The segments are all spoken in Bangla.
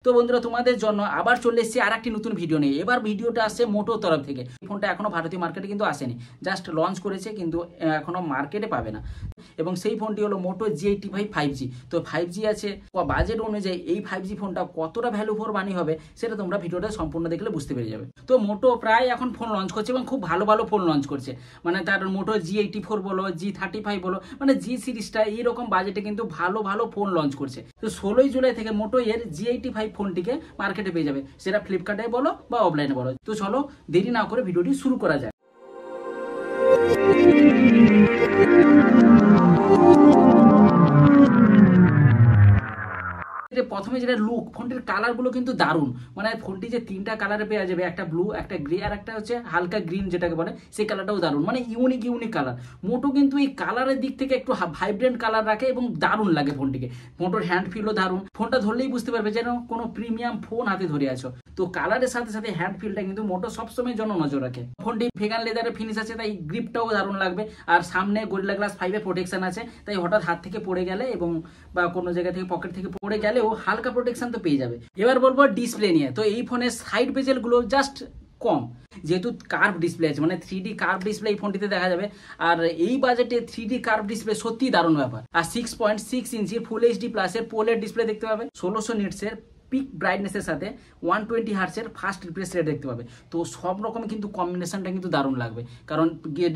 তো বন্ধুরা তোমাদের জন্য আবার চলে এসেছি আর একটি নতুন ভিডিও নিয়ে। এবার ভিডিওটা আসছে মোটো তরফ থেকে। ফোনটা এখনো ভারতীয় মার্কেটে কিন্তু আসেনি, জাস্ট লঞ্চ করেছে কিন্তু এখনো মার্কেটে পাবে না। এবং সেই ফোনটি হলো মোটো G85 5G। তো 5G আছে, বাজেট অনুযায়ী এই 5G ফোনটা কতটা ভ্যালু ফর মানি হবে সেটা তোমরা ভিডিওটা সম্পূর্ণ দেখলে বুঝতে পেরে যাবে। তো মোটো প্রায় এখন ফোন লঞ্চ করছে এবং খুব ভালো ভালো ফোন লঞ্চ করছে, মানে তার মোটো G84 বলো, G35 বলো, মানে G সিরিজটা এইরকম বাজেটে কিন্তু ভালো ভালো ফোন লঞ্চ করছে। তো 16 জুলাই থেকে মোটো এর G85 ফোনটিকে মার্কেটে পেয়ে যাবে, সেটা ফ্লিপকার্টে বলো বা অফলাইনে বলো। তো চলো দেরি না করে ভিডিওটি শুরু করা যায়। প্রথমে যেটা লুক, ফোনটির কালার গুলো কিন্তু দারুণ, মানে ফোনটি যে তিনটা কালারে পেয়ে যাবে, একটা ব্লু, একটা গ্রে আর একটা হচ্ছে হালকা গ্রিন যেটাকে বলে, সেই কালারটাও দারুণ, মানে ইউনিক কালার। মোটো কিন্তু এই কালারের দিক থেকে একটু ভাইব্রেন্ট কালার রাখে এবং দারুণ লাগে ফোনটিকে। মোটোর হ্যান্ড ফিলও দারুণ, ফোনটা ধরলেই বুঝতে পারবে যেন কোনো প্রিমিয়াম ফোন হাতে ধরে আছো। তো কালারের সাথে সাথে হ্যান্ড ফিলটা কিন্তু মোটো সবসময় জন্য নজর রাখে। ফোনটি ভেগান লেদারের ফিনিশ আছে, তাই গ্রিপটাও দারুণ লাগবে। আর সামনে গরিলা গ্লাস 5 এর প্রোটেকশন আছে, তাই হঠাৎ হাত থেকে পড়ে গেলে এবং বা কোনো জায়গা থেকে পকেট থেকে পড়ে গেলেও হালকা প্রোটেকশন তো পেয়ে যাবে। এবার বলবো ডিসপ্লে নিয়ে। তো এই ফোনের সাইড বেজেল গুলো জাস্ট কম, যেহেতু কার্ভ ডিসপ্লে আছে, মানে 3D কার্ভ ডিসপ্লে এই ফোনটিতে দেখা যাবে। আর এই বাজেটে 3D কার্ভ ডিসপ্লে সত্যি দারুণ ব্যাপার। আর 6.6 ইঞ্চি ফুল এইচডি প্লাসের পোলের ডিসপ্লে দেখতে পাবে, 1600 নিটসের পিক ব্রাইটনেসের সাথে 120 হার্টসের ফাস্ট রিফ্রেশ রেট দেখতে পাবে। তো সব রকম কিন্তু কম্বিনেশনটা কিন্তু দারুণ লাগবে, কারণ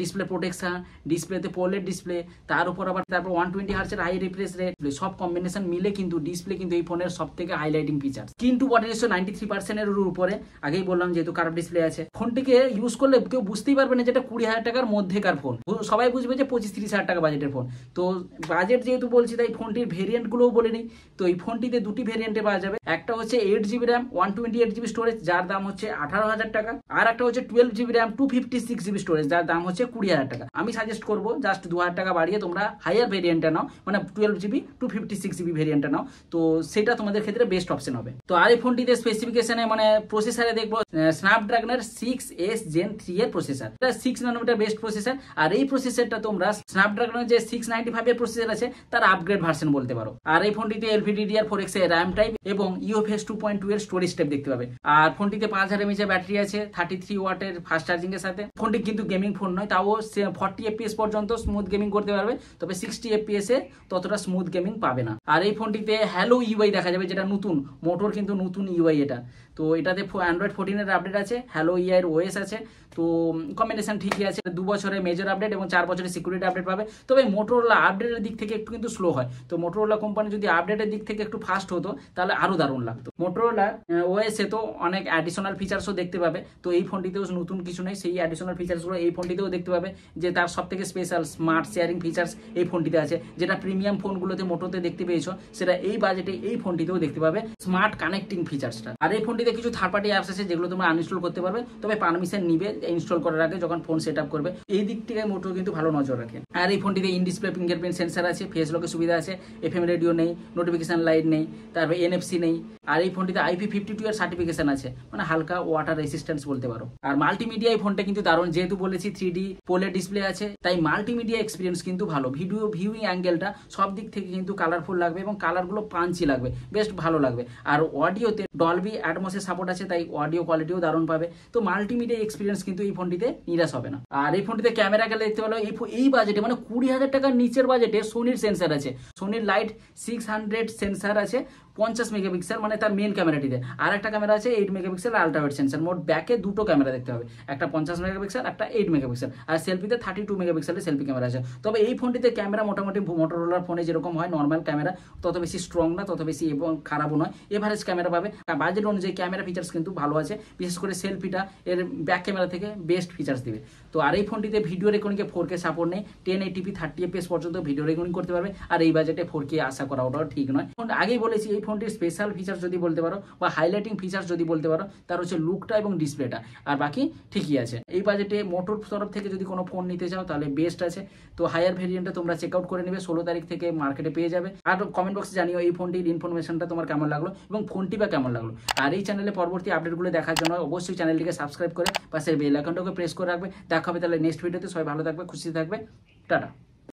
ডিসপ্লে প্রোটেকশন, ডিসপ্লেতে পোলের ডিসপ্লে, তার উপর আবার তারপর 120 হার্টসের হাই রিফ্রেশ রেট, সব কম্বিনেশন মিলে কিন্তু ডিসপ্লে কিন্তু এই ফোনের সব থেকে হাইলাইটিং ফিচার। কিন্তু ওয়াটার রেশিও 93% এর উপরে, আগেই বললাম যেহেতু কার্ভ ডিসপ্লে আছে। ফোনটিকে ইউজ করলে কেউ বুঝতেই পারবে না যেটা 20,000 টাকার মধ্যেকার ফোন, সবাই বুঝবে যে 25-30 হাজার টাকা বাজেটের ফোন। তো বাজেট যেহেতু বলছি তাই ফোনটির ভেরিয়েন্ট গুলোও বলে নিই। তো এই ফোনটিতে দুটি ভেরিয়েন্টে পাওয়া যাবে, একটা হচ্ছে 8GB র্যাম 128GB স্টোরেজ, যার দাম হচ্ছে 18,000 টাকা। আর একটা হচ্ছে 12GB র্যাম 256GB স্টোরেজ, যার দাম হচ্ছে 20,000 টাকা। আমি সাজেস্ট করবো জাস্ট 2,000 টাকা বাড়িয়ে তোমরা হায়ার ভেরিয়েন্টটা নাও, মানে 12GB 256GB ভেরিয়েন্টটা নাও, তো সেটা তোমাদের ক্ষেত্রে বেস্ট অপশন হবে। তো আর এই ফোনটিতে স্পেসিফিকেশনে মানে প্রসেসরে দেখবো স্ন্যাপড্রাগনের 6S Gen 3 এর প্রসেসর, এটা 6 ন্যানোমিটার বেস্ট প্রসেসর। আর এই প্রসেসরটা তোমরা স্ন্যাপড্রাগনের যে 695 এর প্রসেসর আছে তার আপগ্রেড ভার্সন বলতে পারো। আর এই ফোনটিতে LPDDR4X এর র্যাম টাইপ এবং UFS 2.2 এর স্টোরেজ টাইপ দেখতে পাবে। আর ফোনটিতে 5000 mAh এর ব্যাটারি আছে 33 ওয়াটের ফাস্ট চার্জিং এর সাথে। ফোনটি কিন্তু গেমিং ফোন নয়, তাও 40 FPS পর্যন্ত স্মুথ গেমিং করতে পারবে, তবে 60 FPS এ ততটা স্মুথ গেমিং পাবে না। আর এই ফোনটিতে হ্যালো UI দেখা যাবে, যেটা নতুন, মোটোর কিন্তু নতুন UI এটা। তো এটাতে Android 14 এর আপডেট আছে, হ্যালো UI এর OS আছে। তো কম্বিনেশন ঠিকই আছে, 2 বছরের মেজর আপডেট এবং 4 বছরের সিকিউরিটি আপডেট পাবে। তবে মোটোরোলা আপডেটের দিক থেকে একটু কিন্তু স্লো হয়, তো মোটোরোলা কোম্পানি যদি আপডেটের দিক থেকে একটু ফাস্ট হতো তাহলে আরো দারুণ লাগতো। মোটোরোলা OS এ তো অনেক অ্যাডিশনাল ফিচার্সও দেখতে পাবে, তো এই ফোনটিতেও নতুন কিছু নেই, সেই অ্যাডিশনাল ফিচার্সগুলো এই ফোনটিতেও দেখতে পাবে। যে তার সব থেকে স্পেশাল স্মার্ট শেয়ারিং ফিচার্স এই ফোনটিতে আছে, যেটা প্রিমিয়াম ফোনগুলোতে মোটোতে দেখতে পেয়েছো, সেটা এই বাজেটে এই ফোনটিতেও দেখতে পাবে স্মার্ট কানেক্টিং ফিচার্সটা। আর এই ফোনটিতে কিছু থার্ড পার্টি অ্যাপস আছে যেগুলো তোমরা আনইনস্টল করতে পারবে, তবে পারমিশন নিবে ইনস্টল করার আগে যখন ফোন সেট আপ করবে। এই দিক থেকে মোটো কিন্তু ভালো নজর রাখে। আর এই ফোনটিতে ইন ডিসপ্লে ফিঙ্গারপ্রিন্ট সেন্সার আছে, ফেস লকের সুবিধা আছে, FM রেডিও নেই, নোটিফিকেশন লাইট নেই, তারপরে NFC নেই। আর এই ফোনটিতে IP52 এর সার্টিফিকেশন আছে, মানে হালকা ওয়াটার রেসিস্ট্যান্স বলতে পারো। আর মাল্টিমিডিয়া এই ফোনটা কিন্তু দারুণ, যেহেতু বলেছি 3D পোলের ডিসপ্লে আছে, তাই মাল্টিমিডিয়া এক্সপিরিয়েন্স কিন্তু ভালো। ভিডিও ভিউইং অ্যাঙ্গেলটা সব দিক থেকে কিন্তু কালারফুল লাগবে এবং কালারগুলো পাঞ্চি লাগবে, বেশ ভালো লাগবে। আর অডিওতে ডলবি অ্যাটমসের সাপোর্ট আছে, তাই অডিও কোয়ালিটিও দারুণ পাবে। তো মাল্টিমিডিয়া এক্সপিরিয়েন্স কিন্তু এই ফোনটিতে নিরাশ হবে না। আর এই ফোনটিতে ক্যামেরা গেলে দেখতে পেলো এই বাজেটে, মানে 20,000 টাকার নিচের বাজেটে সোনির সেন্সার আছে, সোনির লাইট 600 সেন্সার আছে 50 মেগাপিক্সেল, মানে তার মেন ক্যামেরাটিতে। আর একটা ক্যামেরা আছে 8 মেগাপিক্সেল আল্ট্রাওয়াইড সেন্সার। মোট ব্যাকে দুটো ক্যামেরা দেখতে হবে, একটা 50 মেগাপিক্সেল, একটা 8 মেগাপিক্সেল। আর সেলফিতে 32 মেগাপিক্সেলের সেলফি ক্যামেরা আছে। তবে এই ফোনটিতে ক্যামেরা মোটামুটি মোটরোলার ফোনে যেরকম হয় নর্মাল ক্যামেরা, তত বেশি স্ট্রং না, তত বেশি এবং খারাপও নয়, এভারেজ ক্যামেরা পাবে। বাজেট অনুযায়ী ক্যামেরা ফিচার্স কিন্তু ভালো আছে, বিশেষ করে সেলফিটা এর ব্যাক ক্যামেরা থেকে বেস্ট ফিচার্স দিবে। তো আর এই ফোনটিতে ভিডিও রেকর্ডিংয়ে 4K সাপোর্ট নেই, 1080p 30 FPS পর্যন্ত ভিডিও রেকর্ডিং করতে পারবে। আর এই বাজেটে 4K আশা করা ওটাও ঠিক নয়। আগেই বলেছি এই ফোনটির স্পেশাল ফিচার্স যদি বলতে পারো বা হাইলাইটিং ফিচার্স যদি বলতে পারো, তার হচ্ছে লুকটা এবং ডিসপ্লেটা, আর বাকি ঠিকই আছে। এই বাজেটে মোটোর তরফ থেকে যদি কোনো ফোন নিতে চাও তাহলে বেস্ট আছে। তো হায়ার ভেরিয়েন্টটা তোমরা চেক আউট করে নেবে, 16 তারিখ থেকে মার্কেটে পেয়ে যাবে। আর কমেন্ট বক্সে জানিও এই ফোনটির ইনফরমেশনটা তোমার কেমন লাগলো এবং ফোনটি বা কেমন লাগলো। আর এই চ্যানেলে পরবর্তী আপডেটগুলো দেখার জন্য অবশ্যই চ্যানেলটিকে সাবস্ক্রাইব করে পাশের বেল আইকনটাকে প্রেস করে রাখবে। দেখা হবে তাহলে নেক্সট ভিডিওতে। সবাই ভালো থাকবে, খুশি থাকবে, টাটা।